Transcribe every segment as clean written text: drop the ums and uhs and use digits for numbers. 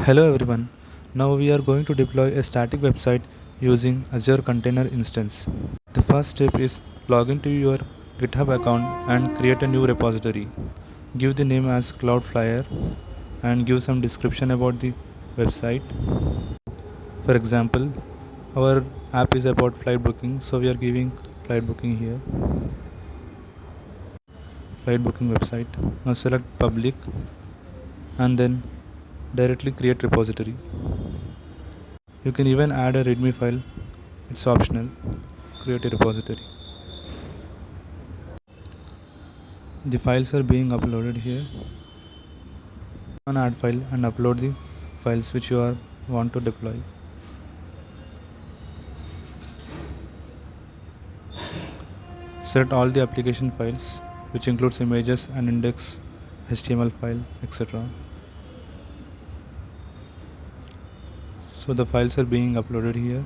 Hello everyone. Now we are going to deploy a static website using Azure Container Instance. The first step is log into your GitHub account and create a new repository. Give the name as Cloudflyer and give some description about the website. For example, our app is about flight booking, so we are giving flight booking here. Flight booking website. Now select public and then directly create repository. You can even add a readme file, it's optional. Create a repository. The files are being uploaded here. On add file and upload the files which you want to deploy. Select all the application files which includes images and index, HTML file, etc. So the files are being uploaded here.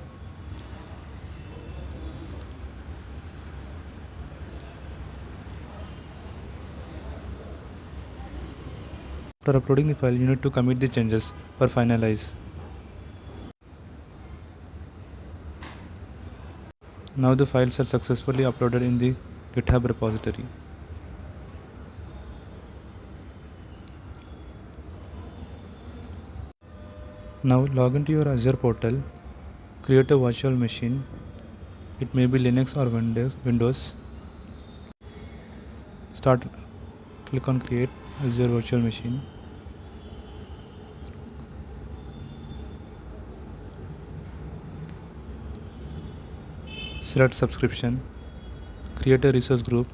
After uploading the file, you need to commit the changes for finalize. Now the files are successfully uploaded in the GitHub repository. Now log into your Azure portal, create a virtual machine. It may be Linux or Windows. Click on create Azure virtual machine. Select subscription, create a resource group,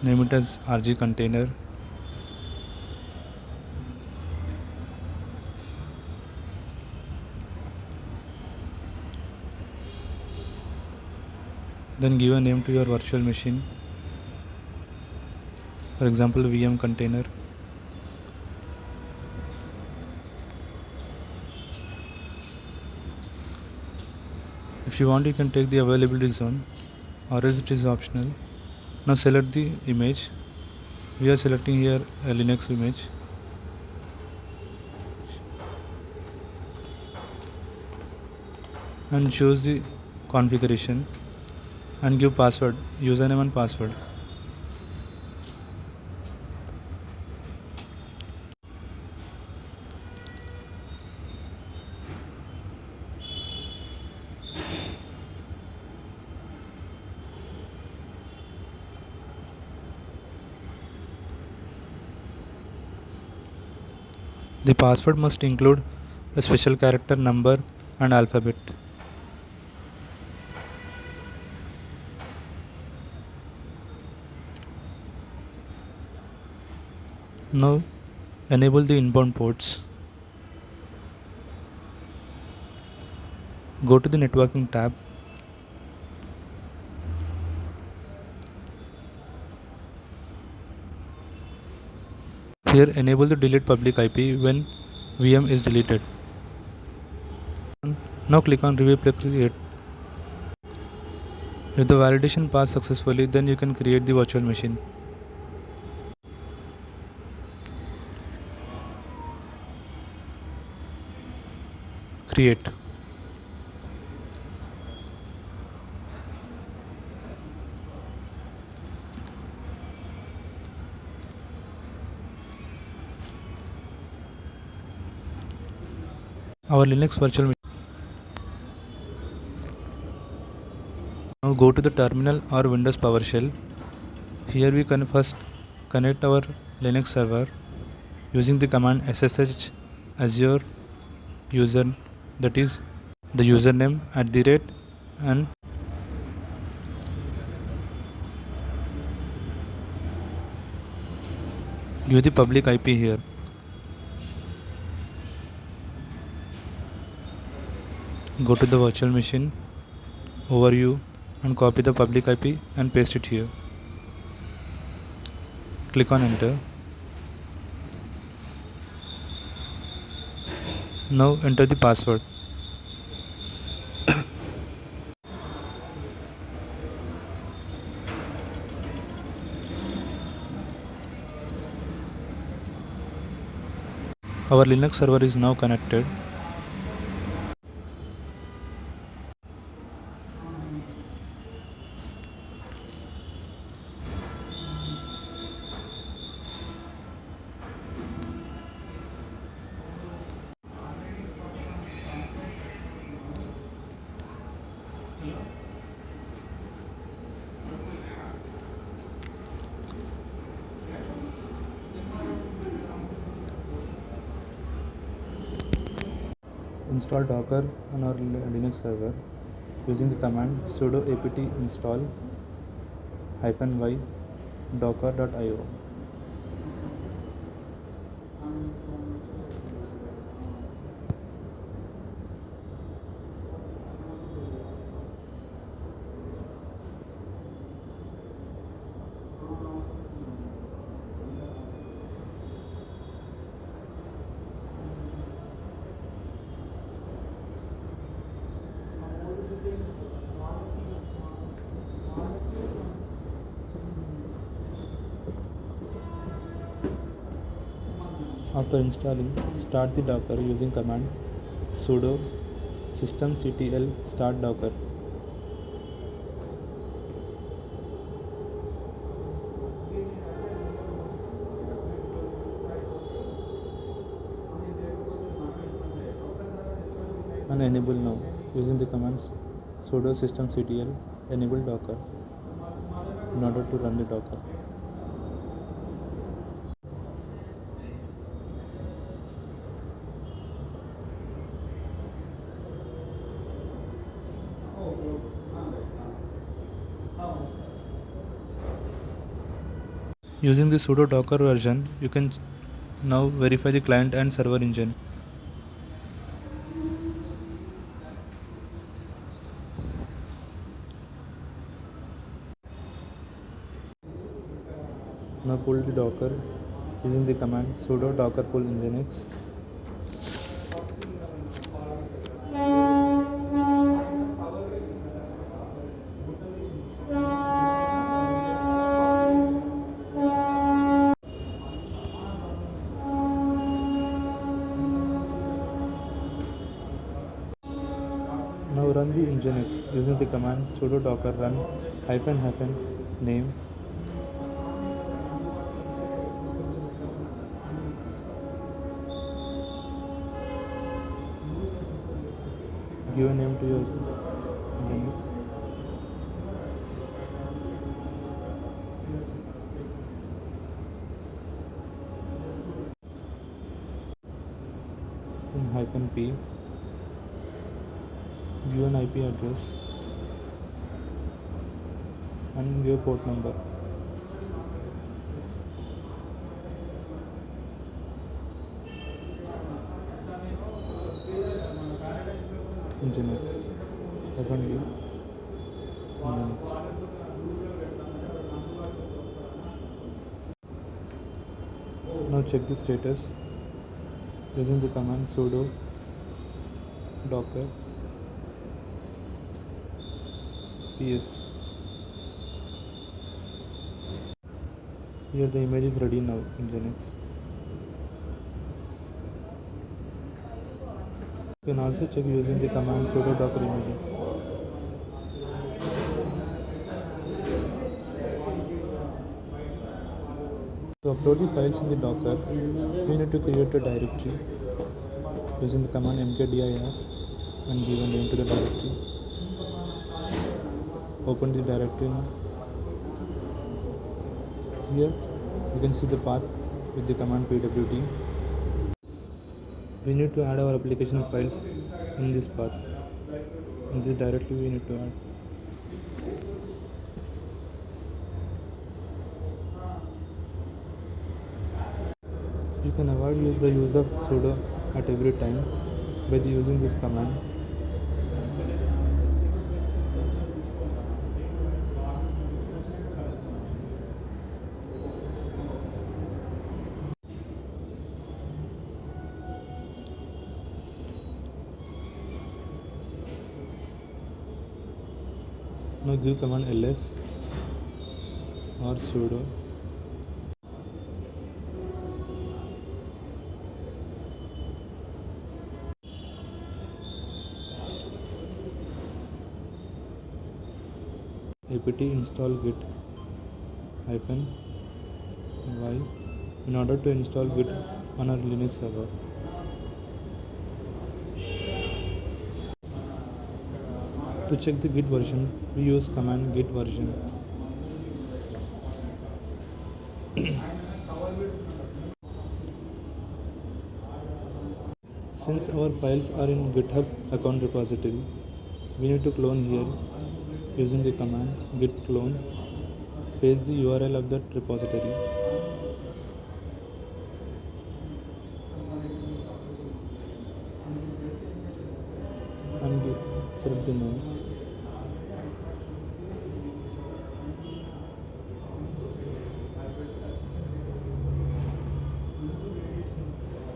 name it as RG container. Then give a name to your virtual machine, for example VM container. If you want, you can take the availability zone, or else it is optional. Now select the image. We are selecting here a Linux image. And choose the configuration and give password, username and password. The password must include a special character, number and alphabet. Now enable the inbound ports. Go to the networking tab. Here enable the delete public IP when VM is deleted. Now click on review create. If the validation passed successfully, then you can create the virtual machine. Create. Our Linux virtual machine. Now go to the terminal or Windows PowerShell. Here we can first connect our Linux server using the command ssh azure user, that is the username @ and give the public IP here. Go to the virtual machine overview and copy the public IP and paste it here. Click on enter. Now enter the password. Our Linux server is now connected. Install Docker on our Linux server using the command sudo apt install -y docker.io. After installing, start the Docker using command sudo systemctl start docker. And enable now using the commands sudo systemctl enable docker in order to run the Docker. Using the sudo docker version, you can now verify the client and server engine. Now pull the Docker using the command sudo docker pull nginx. Now run the nginx using the command sudo docker run --name. Give a name to your nginx. Then -p. Give an IP address and give port number. Nginx. Open the nginx. Now check the status using the command sudo docker ps. Here the image is ready now in Nginx. You can also check using the command sudo docker images. To upload the files in the Docker, we need to create a directory using the command mkdir and give a name to the directory. Open the directory now. Here you can see the path with the command pwd. We need to add our application files in this path. In this directory we need to add. You can avoid the use of sudo at every time by using this command. Now give command ls or sudo apt install git hyphen y in order to install git on our Linux server. To check the git version, we use command git version. Since our files are in GitHub account repository, we need to clone here using the command git clone. Paste the URL of that repository and select the name.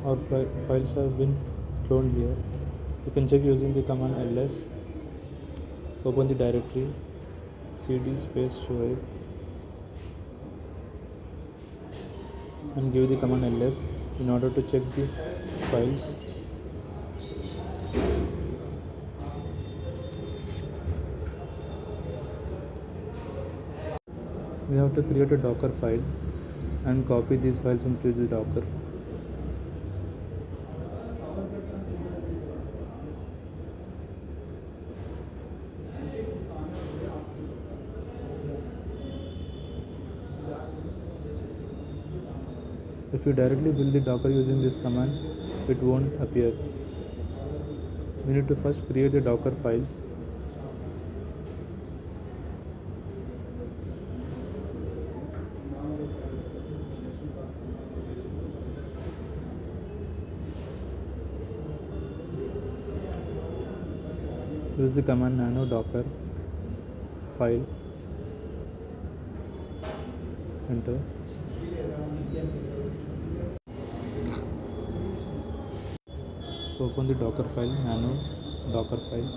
Our files have been cloned here. You can check using the command ls. Open the directory cd space shoaib and give the command ls in order to check the files. We have to create a docker file and copy these files into the docker. If you directly build the docker using this command, it won't appear. We need to first create a docker file. Use the command nano docker file. Enter. Open the docker file, nano docker file.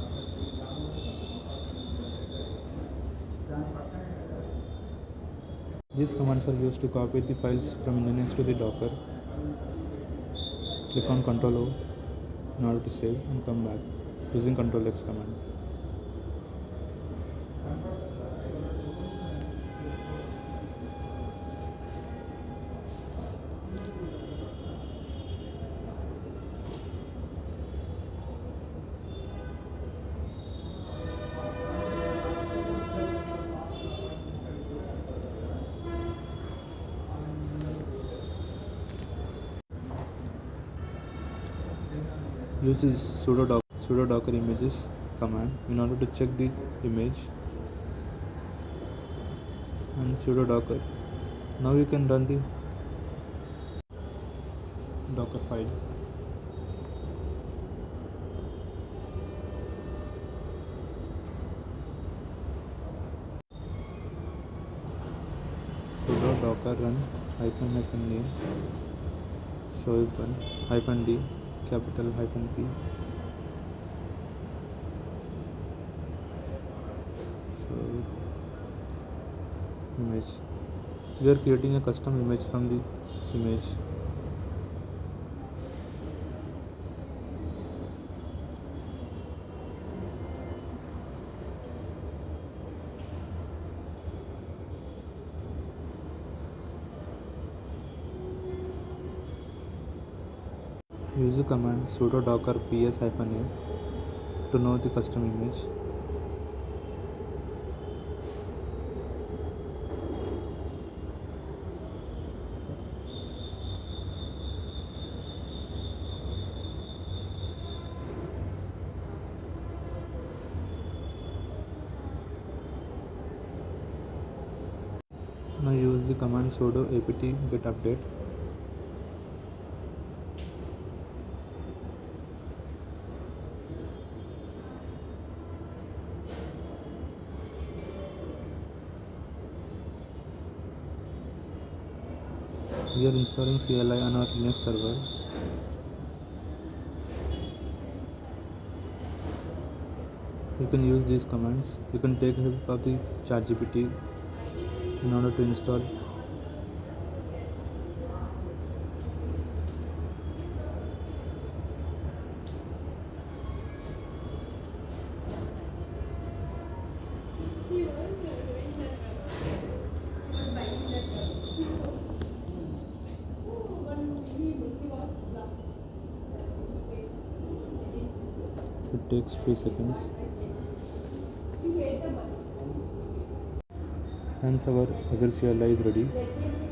These commands are used to copy the files from Linux to the docker. Click on Ctrl O in order to save and come back using Ctrl X command. Use the sudo docker images command in order to check the image and sudo docker. Now you can run the docker file. Sudo docker run hyphen name shoaib run hyphen d capital hyphen p shoaib image. We are creating a custom image from the image. Use the command sudo docker ps-a to know the custom image. Now use the command sudo apt get update. We are installing CLI on our Linux server. You can use these commands. You can take help of the ChatGPT in order to install. It takes few seconds. Once our Azure CLI is ready,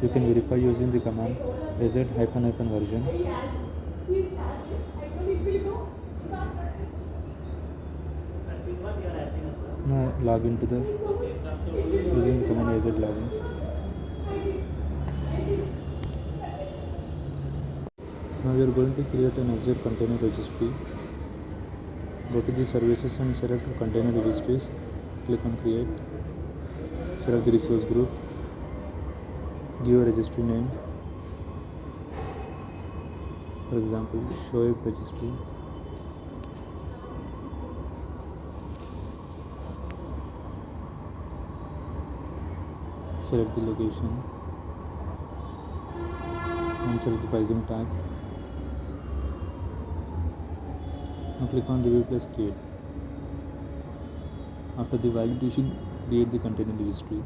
you can verify using the command az-version. Now log into the using the command az login. Now we are going to create an Azure container registry. Go to the services and select container registries. Click on create. Select the resource group. Give a registry name. For example, show app registry. Select the location and select the pricing tag. Now click on review plus create. After the validation, create the container registry.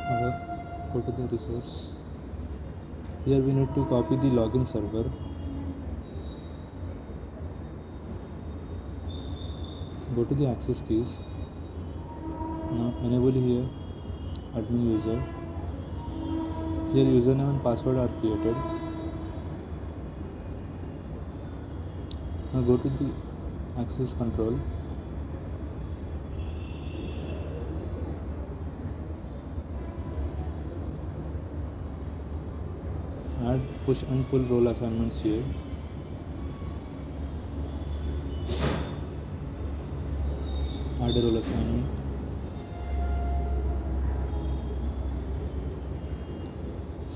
Now go to the resource. Here we need to copy the login server. Go to the access keys. Now enable here admin user. Here username and password are created. Now go to the access control. Add push and pull role assignments here. Add a role assignment.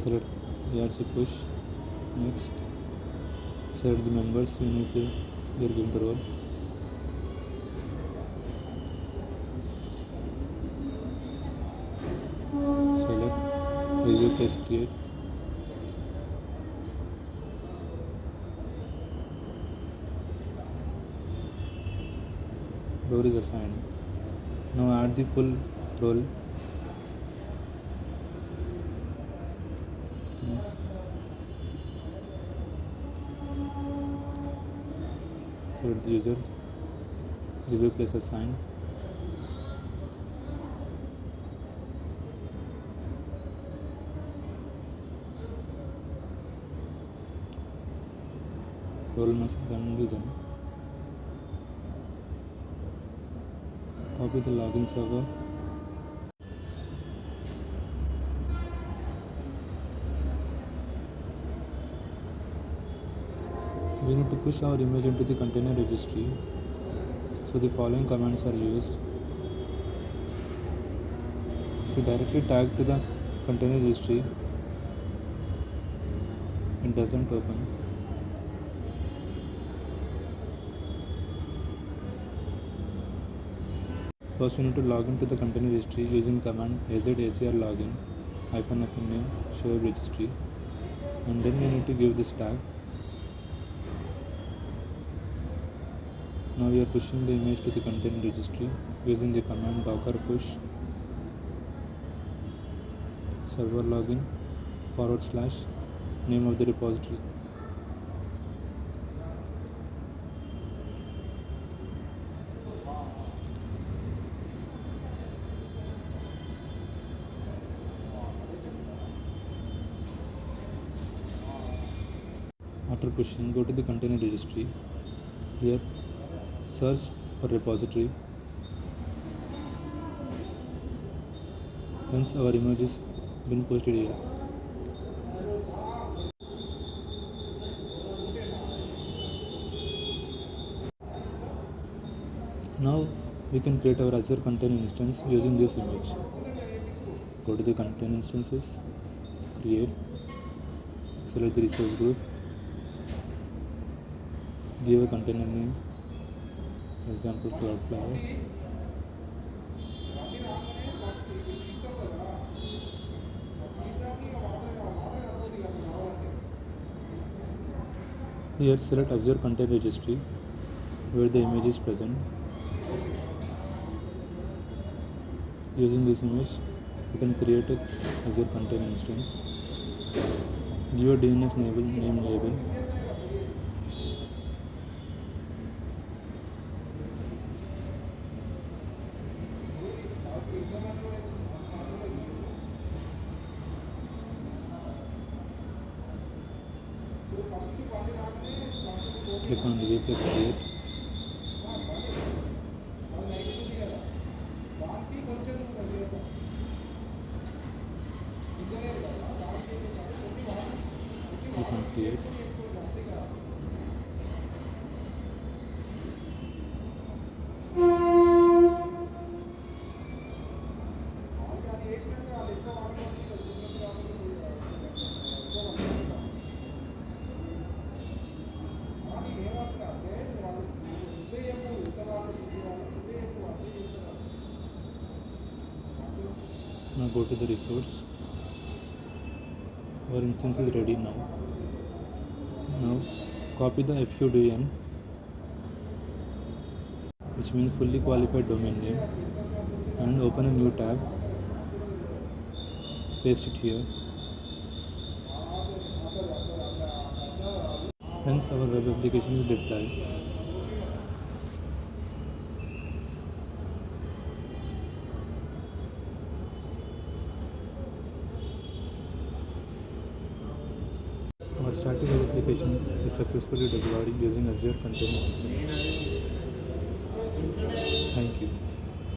Select ARC push. Next, select the members you need to you're going to role. Select review plus create. Role is assigned. Now add the full role. Next, select the user. Review plus assign. Role must be done. Copy the login server. We need to push our image into the container registry. So the following commands are used. If you directly tag to the container registry, it doesn't open. First we need to log into the container registry using command az-acr login -fn name show registry, and then we need to give this tag. Now we are pushing the image to the container registry using the command docker push server login / name of the repository. After pushing, go to the container registry. Here, search for repository. Hence, our image is been posted here. Now we can create our Azure container instance using this image. Go to the container instances, create, select the resource group, give a container name, for example Cloudflare. Here select Azure container registry where the image is present. Using this image, You can create a Azure container instance. Give your DNS name label. Click on replace create. Click on create. Now go to the resource. Our instance is ready now. Now copy the FUDN, which means fully qualified domain name, and open a new tab. Paste it here. Hence our web application is deployed. Our static web application is successfully deployed using Azure Container Instance. Thank you.